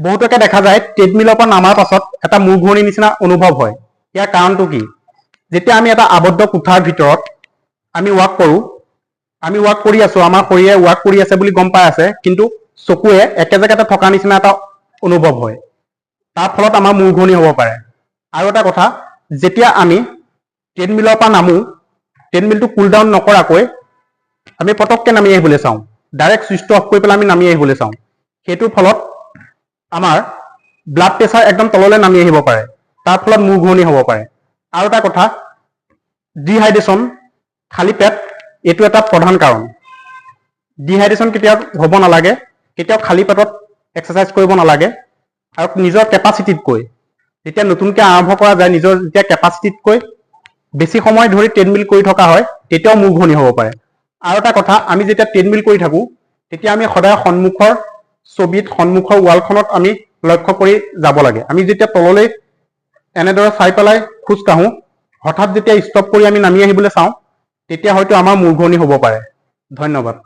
বহুতকে দেখা যায় ট্ৰেডমিলৰ পৰা নামাৰ পাছত এটা মূৰ ঘূৰণি নিচিনা অনুভৱ হয়। ইয়াৰ কাৰণটো কি? যেতিয়া আমি এটা আবদ্ধ কোঠাৰ ভিতৰত আমি ৱাক কৰোঁ, আমি ৱাক কৰি আছো, আমাৰ শৰীৰে ৱাক কৰি আছে বুলি গম পাই আছে, কিন্তু চকুৱে একে জেগাতে থকা নিচিনা এটা অনুভৱ হয়। তাৰ ফলত আমাৰ মূৰ ঘূৰণি হ'ব পাৰে। আৰু এটা কথা, যেতিয়া আমি ট্ৰেডমিলৰ পৰা নামো, ট্ৰেডমিলটো কুল ডাউন নকৰাকৈ আমি পটককৈ নামি আহিবলৈ চাওঁ, ডাইৰেক্ট ছুইচটো অফ কৰি পেলাই আমি নামি আহিবলৈ চাওঁ। সেইটোৰ ফলত আমাৰ ব্লাড প্ৰেছাৰ একদম তললৈ নামি আহিব পাৰে, তাৰ ফলত মূৰ ঘূৰণি হ'ব পাৰে। আৰু এটা কথা, ডিহাইড্ৰেশ্যন, খালী পেট, এইটো এটা প্ৰধান কাৰণ। ডিহাইড্ৰেশ্যন কেতিয়াও হ'ব নালাগে, কেতিয়াও খালী পেটত এক্সাৰচাইজ কৰিব নালাগে। আৰু নিজৰ কেপাচিটিতকৈ, যেতিয়া নতুনকৈ আৰম্ভ কৰা যায়, নিজৰ যেতিয়া কেপাচিটিতকৈ বেছি সময় ধৰি ট্ৰেডমিল কৰি থকা হয়, তেতিয়াও মূৰ ঘূৰণি হ'ব পাৰে। আৰু এটা কথা, আমি যেতিয়া ট্ৰেডমিল কৰি থাকোঁ, তেতিয়া আমি সদায় সন্মুখৰ ছবিত, সন্মুখৰ ৱালখনত আমি লক্ষ্য কৰি যাব লাগে। আমি যেতিয়া তললৈ এনেদৰে চাই পেলাই খোজ কাঢ়োঁ, হঠাৎ যেতিয়া ষ্টপ কৰি আমি নামি আহিবলৈ চাওঁ, তেতিয়া হয়তো আমাৰ মূৰ ঘূৰণি হ'ব পাৰে। ধন্যবাদ।